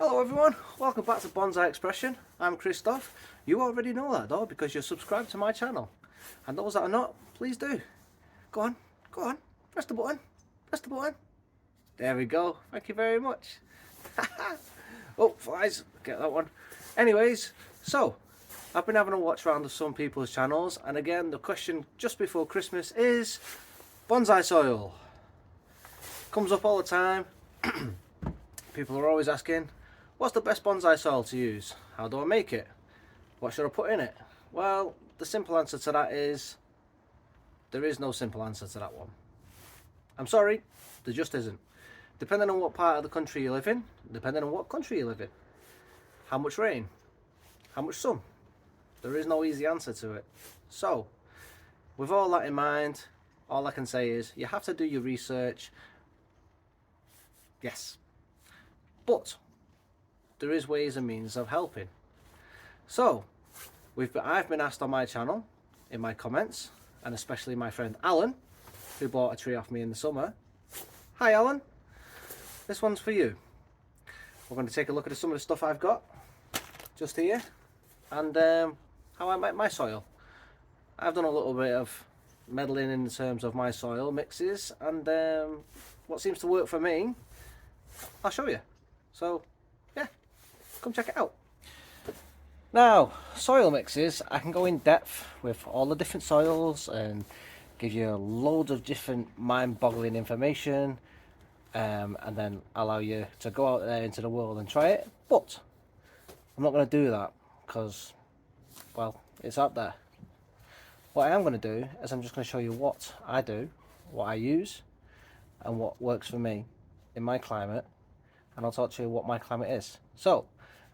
Hello everyone, welcome back to Bonsai Expression. I'm Christoph. You already know that though because you're subscribed to my channel. And those that are not, please do. Go on, press the button, press the button. There we go, thank you very much. Oh, flies, get that one. Anyways, so I've been having a watch around of some people's channels, and again the question just before Christmas is bonsai soil. Comes up all the time. People are always asking, what's the best bonsai soil to use? How do I make it? What should I put in it? Well, the simple answer to that is, there is no simple answer to that one. I'm sorry, there just isn't. Depending on what part of the country you live in, depending on what country you live in, how much rain, how much sun, there is no easy answer to it. So, with all that in mind, all I can say is, you have to do your research. Yes. But there is ways and means of helping. So I've been asked on my channel, in my comments, and especially my friend Alan, who bought a tree off me in the summer. Hi Alan, this one's for you. We're going to take a look at some of the stuff I've got just here, and how I make my soil. I've done a little bit of meddling in terms of my soil mixes, and what seems to work for me, I'll show you. So yeah, come check it out. Now, soil mixes, I can go in depth with all the different soils and give you loads of different mind-boggling information, and then allow you to go out there into the world and try it. But I'm not going to do that because, well, it's out there. What I am going to do is I'm just going to show you what I do, what I use, and what works for me in my climate. And I'll talk to you what my climate is. So,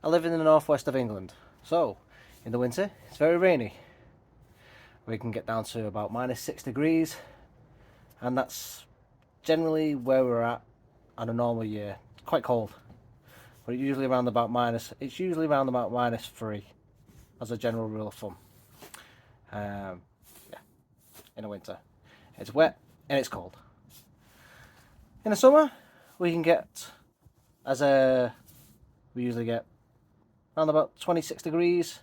I live in the northwest of England. So, in the winter, it's very rainy. We can get down to about -6 degrees, and that's generally where we're at on a normal year. It's quite cold, but it's usually around about -3 as a general rule of thumb. Yeah, in the winter, it's wet and it's cold. In the summer, we can get we usually get around about 26 degrees,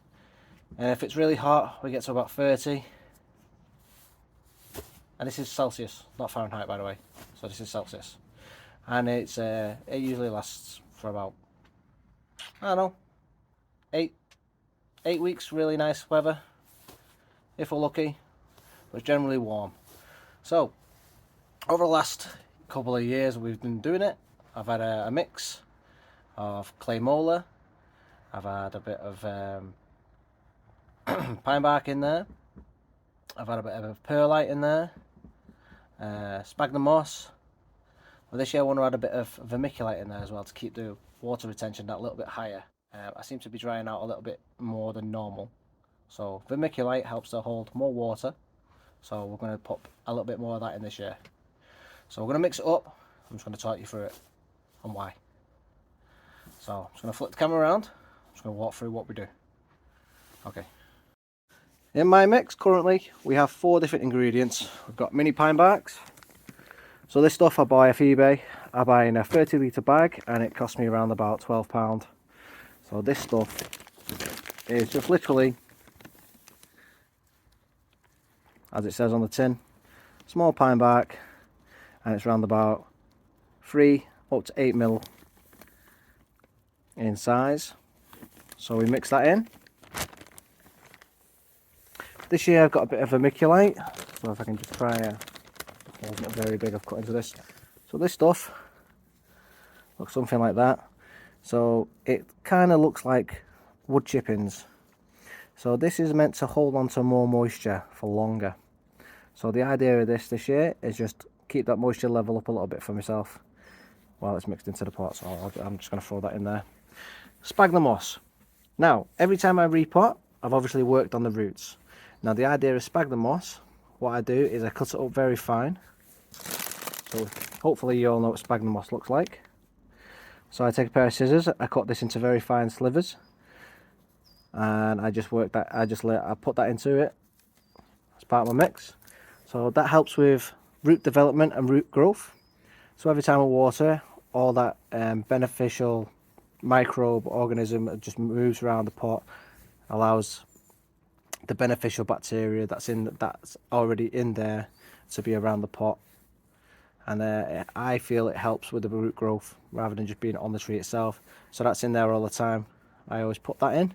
and if it's really hot we get to about 30, and this is Celsius, not Fahrenheit by the way, so this is Celsius, and it usually lasts for about, I don't know, eight weeks. Really nice weather if we're lucky, but it's generally warm. So over the last couple of years we've been doing it. I've had a mix of clay molar, I've had a bit of pine bark in there, I've had a bit of perlite in there, sphagnum moss. Well, this year I want to add a bit of vermiculite in there as well to keep the water retention that little bit higher. I seem to be drying out a little bit more than normal, so vermiculite helps to hold more water, so we're going to put a little bit more of that in this year. So we're going to mix it up. I'm just going to talk you through it and why. So I'm just going to flip the camera around. I'm just going to walk through what we do. Okay. In my mix currently we have 4 different ingredients. We've got mini pine barks. So this stuff I buy off eBay. I buy in a 30 litre bag and it cost me around about £12. So this stuff is just literally, as it says on the tin, small pine bark, and it's around about 3 up to 8 mil in size. So we mix that in. This year I've got a bit of vermiculite, so if I can just try it's not very big, I've cut into this. So this stuff looks something like that. So it kind of looks like wood chippings. So this is meant to hold on to more moisture for longer. So the idea of this year is just keep that moisture level up a little bit for myself while it's mixed into the pot. So I'm just going to throw that in there. Sphagnum moss. Now, every time I repot, I've obviously worked on the roots. Now the idea of sphagnum moss, what I do is I cut it up very fine. So hopefully you all know what sphagnum moss looks like. So I take a pair of scissors, I cut this into very fine slivers, and I put that into it as part of my mix. So that helps with root development and root growth. So every time I water, all that beneficial microbe organism that just moves around the pot, allows the beneficial bacteria that's already in there to be around the pot, and I feel it helps with the root growth rather than just being on the tree itself. So that's in there all the time. I always put that in.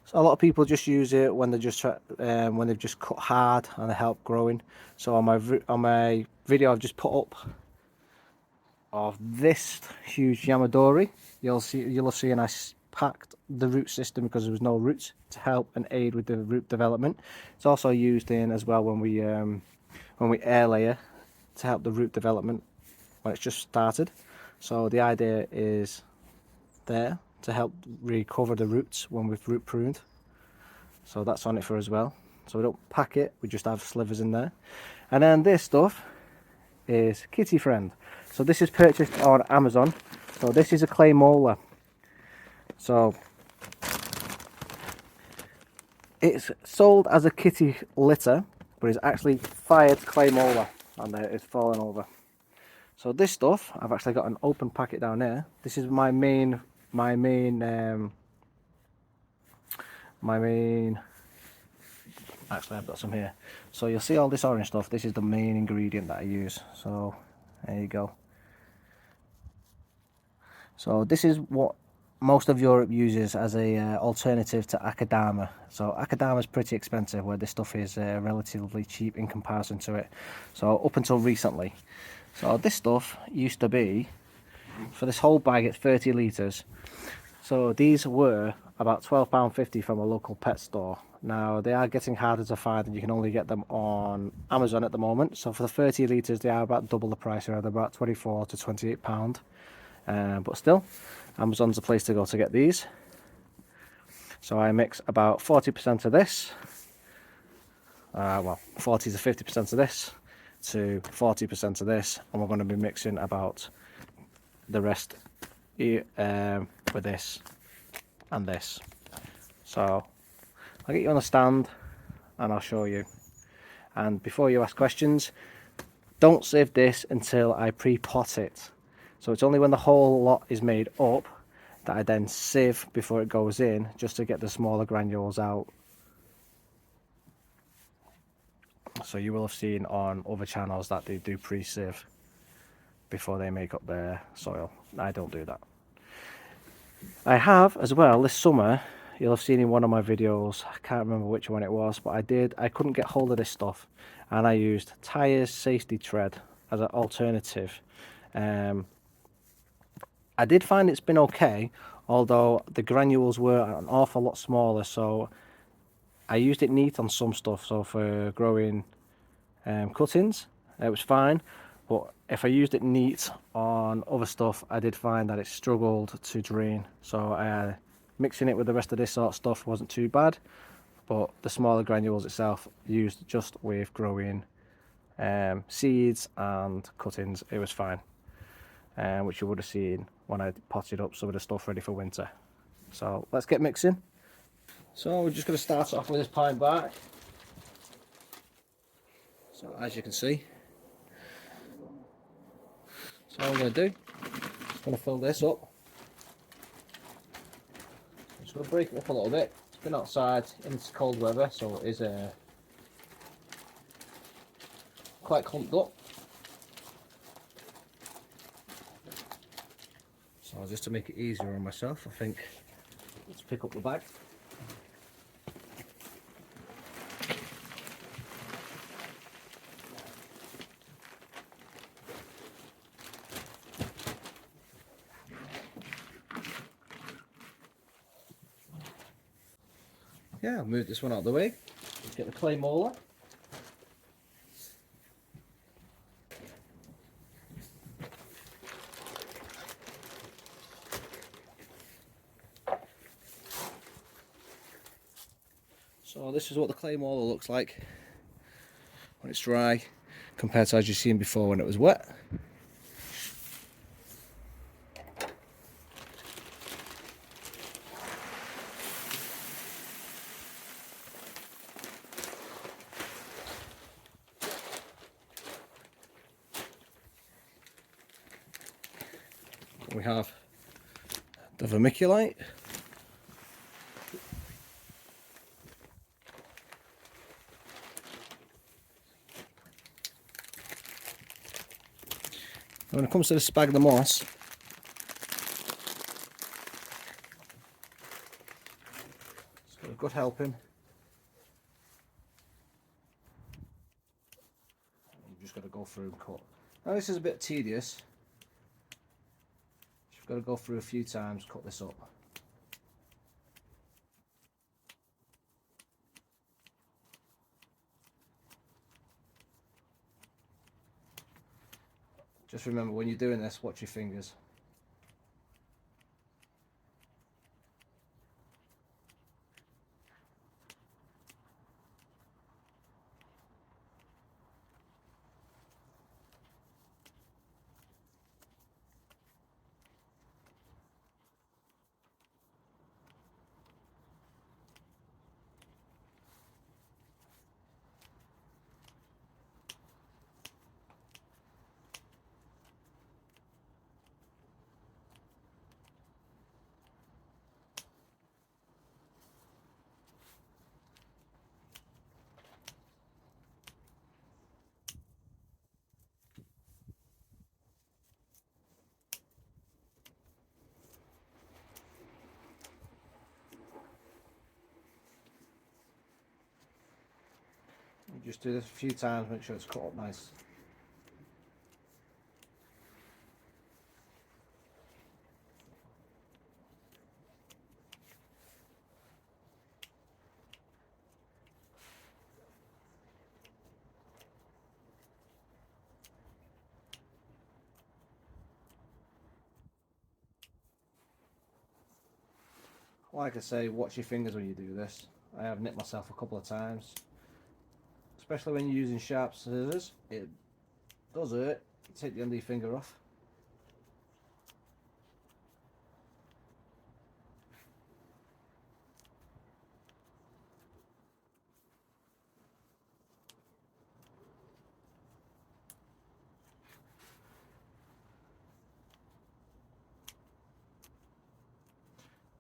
So a lot of people just use it when they're just when they've just cut hard and they help growing. So on my video I've just put up of this huge Yamadori, you'll have seen I packed the root system because there was no roots to help and aid with the root development. It's also used in as well when we air layer to help the root development when it's just started. So the idea is there to help recover the roots when we've root pruned. So that's on it for as well. So we don't pack it, we just have slivers in there. And then this stuff is Kitty Friend. So this is purchased on Amazon. So this is a clay molar. So it's sold as a kitty litter, but it's actually fired clay molar, and it's fallen over. So this stuff, I've actually got an open packet down there. This is my main actually I've got some here. So you'll see all this orange stuff. This is the main ingredient that I use. So there you go. So this is what most of Europe uses as a alternative to akadama. So akadama is pretty expensive, where this stuff is relatively cheap in comparison to it. So up until recently. So this stuff used to be, for this whole bag it's 30 litres. So these were about £12.50 from a local pet store. Now they are getting harder to find, and you can only get them on Amazon at the moment. So for the 30 litres they are about double the price, around about £24 to £28. But still, Amazon's the place to go to get these. So I mix about 40% of this, well 40 to 50% of this to 40% of this, and we're going to be mixing about the rest with this and this. So I'll get you on a stand and I'll show you. And before you ask questions, don't sieve this until I pre-pot it. So it's only when the whole lot is made up that I then sieve before it goes in, just to get the smaller granules out. So you will have seen on other channels that they do pre-sieve before they make up their soil. I don't do that. I have as well this summer, you'll have seen in one of my videos, I can't remember which one it was, but I couldn't get hold of this stuff, and I used Tyre's safety tread as an alternative. I did find it's been okay, although the granules were an awful lot smaller. So I used it neat on some stuff, so for growing cuttings it was fine, but if I used it neat on other stuff, I did find that it struggled to drain. So mixing it with the rest of this sort of stuff wasn't too bad, but the smaller granules itself, used just with growing seeds and cuttings, it was fine, which you would have seen when I potted up some of the stuff ready for winter. So let's get mixing. So we're just going to start off with this pine bark. So as you can see, so what I'm going to do, just going to fill this up. I'm just going to break it up a little bit. It's been outside in this cold weather, so it is quite clumped up. So just to make it easier on myself, I think let's pick up the bag. Yeah, I'll move this one out of the way. Let's get the clay molar. So this is what the clay molar looks like when it's dry, compared to as you've seen before when it was wet. We have the vermiculite. When it comes to the sphagnum moss, it's got a good helping. You've just got to go through and cut. Now this is a bit tedious. You've got to go through a few times, cut this up. Just remember, when you're doing this, watch your fingers. You just do this a few times, make sure it's cut up nice. Like I say, watch your fingers when you do this. I have nicked myself a couple of times. Especially when you're using sharp scissors, it does hurt. Take the end of your finger off.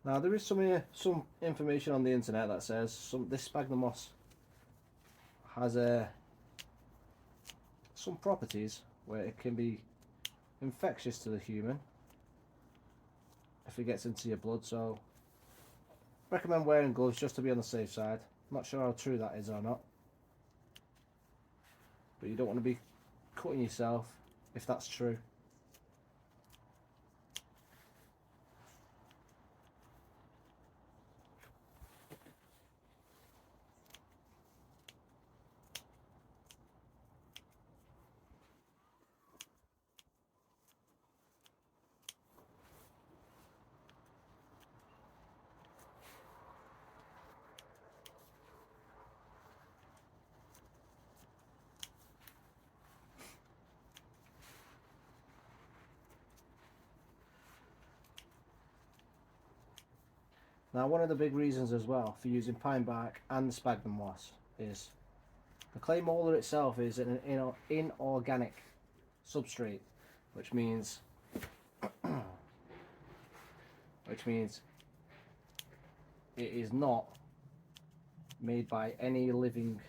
Now there is some information on the internet that says this sphagnum moss has some properties where it can be infectious to the human if it gets into your blood, so recommend wearing gloves just to be on the safe side. I'm not sure how true that is or not, but you don't want to be cutting yourself if that's true. Now one of the big reasons as well for using pine bark and the sphagnum moss is the clay molar itself is an inorganic substrate, which means it is not made by any living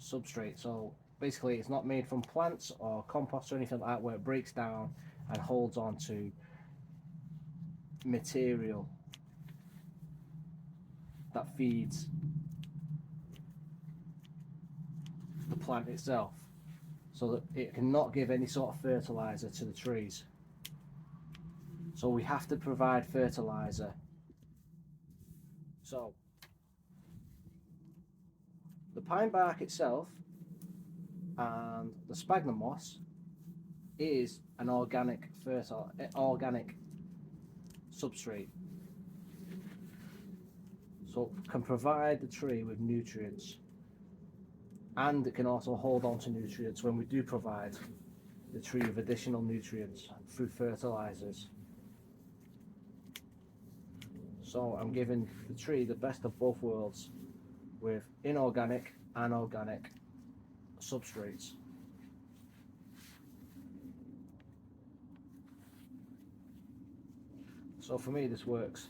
substrate. So basically it's not made from plants or compost or anything like that where it breaks down and holds on to material that feeds the plant itself, so that it cannot give any sort of fertilizer to the trees. So we have to provide fertilizer. So the pine bark itself and the sphagnum moss is an organic substrate, so it can provide the tree with nutrients, and it can also hold on to nutrients when we do provide the tree with additional nutrients through fertilizers. So I'm giving the tree the best of both worlds with inorganic and organic substrates. So for me this works.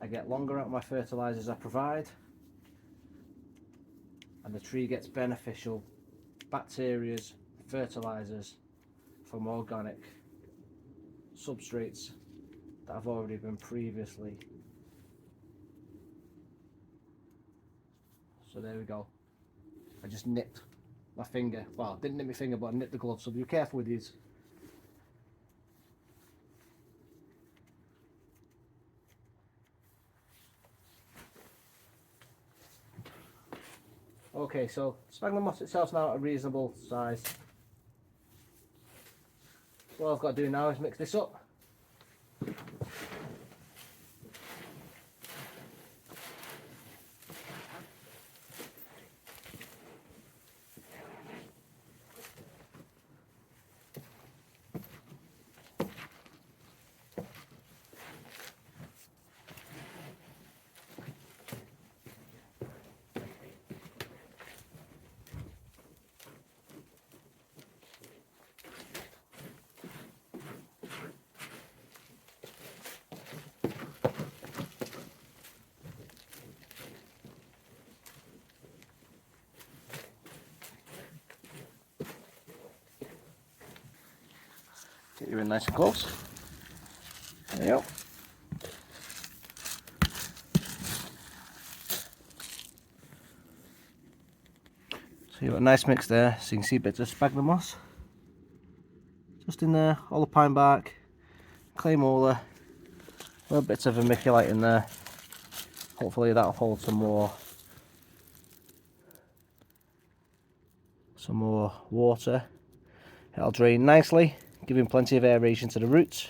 I get longer out of my fertilisers I provide, and the tree gets beneficial bacterias, fertilisers from organic substrates that have already been previously. So there we go. I just nipped my finger. Well, I didn't nip my finger, but I nipped the glove, so be careful with these. Okay, so sphagnum moss itself is now at a reasonable size. So all I've got to do now is mix this up. Get you in nice and close. There you go. So you've got a nice mix there, so you can see bits of sphagnum moss just in there, all the pine bark, clay molar, little bits of vermiculite in there. Hopefully that'll hold some more water. It'll drain nicely, giving plenty of aeration to the roots.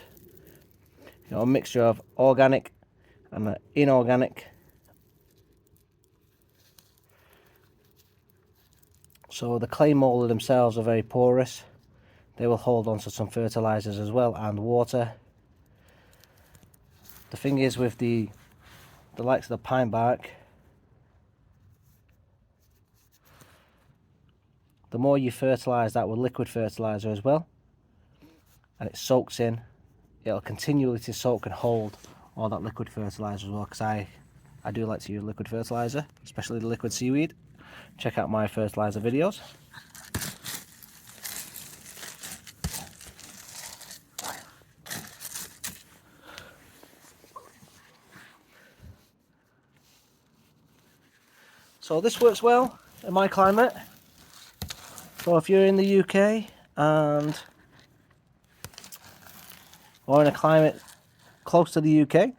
You know, a mixture of organic and inorganic. So the clay molar themselves are very porous. They will hold on to some fertilizers as well and water. The thing is with the likes of the pine bark, the more you fertilize that with liquid fertilizer as well, and it soaks in, it'll continually to soak and hold all that liquid fertilizer as well, because I do like to use liquid fertilizer, especially the liquid seaweed. Check out my fertilizer videos. So this works well in my climate. So if you're in the UK or in a climate close to the UK,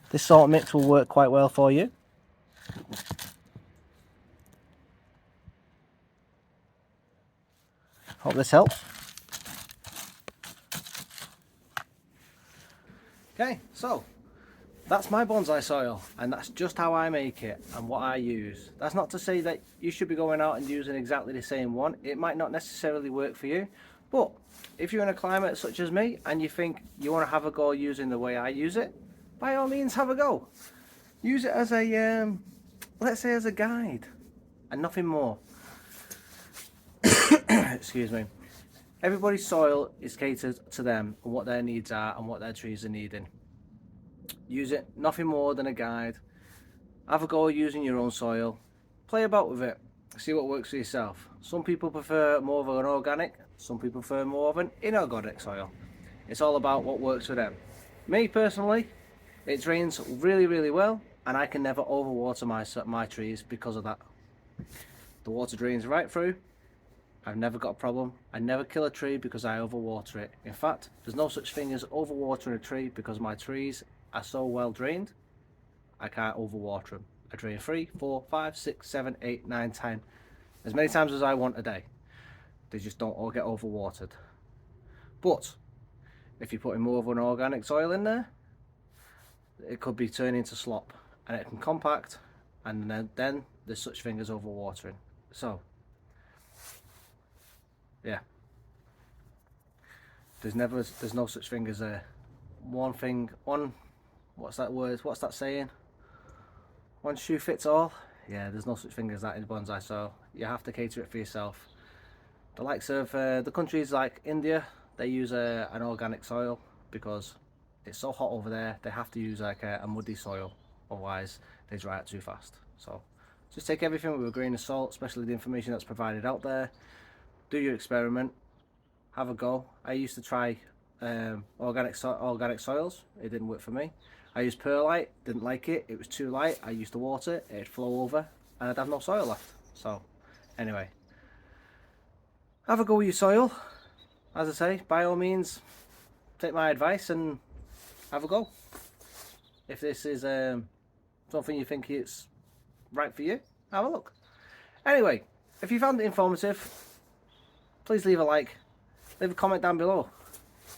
this sort of mix will work quite well for you. Hope this helps. Okay, so that's my bonsai soil, and that's just how I make it and what I use. That's not to say that you should be going out and using exactly the same one. It might not necessarily work for you, but if you're in a climate such as me and you think you want to have a go using the way I use it, by all means have a go. Use it as a, let's say as a guide and nothing more. Excuse me. Everybody's soil is catered to them and what their needs are and what their trees are needing. Use it, nothing more than a guide. Have a go using your own soil. Play about with it. See what works for yourself. Some people prefer more of an organic, some people prefer more of an inorganic soil. It's all about what works for them. Me personally, it drains really, really well, and I can never overwater my trees because of that. The water drains right through. I've never got a problem. I never kill a tree because I overwater it. In fact, there's no such thing as overwatering a tree because my trees are so well drained, I can't overwater them. I drain 3, 4, 5, 6, 7, 8, 9, 10, as many times as I want a day. They just don't all get overwatered. But if you're putting more of an organic soil in there, it could be turning to slop, and it can compact, and then there's such thing as overwatering. So yeah, there's no such thing as a what's that word, what's that saying, one shoe fits all. Yeah, there's no such thing as that in bonsai soil. You have to cater it for yourself. The likes of the countries like India, they use an organic soil because it's so hot over there, they have to use like a muddy soil, otherwise they dry out too fast. So just take everything with a grain of salt, especially the information that's provided out there. Do your experiment, have a go. I used to try organic soils. It didn't work for me. I used perlite, didn't like it. It was too light. I used to water it, it'd flow over, and I'd have no soil left. So anyway, have a go with your soil. As I say, by all means, take my advice and have a go. If this is something you think it's right for you, have a look. Anyway, if you found it informative, please leave a like, leave a comment down below.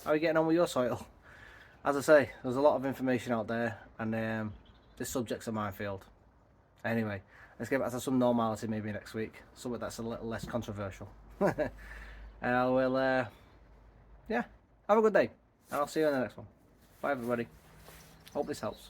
How are you getting on with your soil? As I say, there's a lot of information out there, and this subject's a minefield. Anyway, let's get back to some normality maybe next week, something that's a little less controversial. And I will, yeah, have a good day, and I'll see you in the next one. Bye everybody. Hope this helps.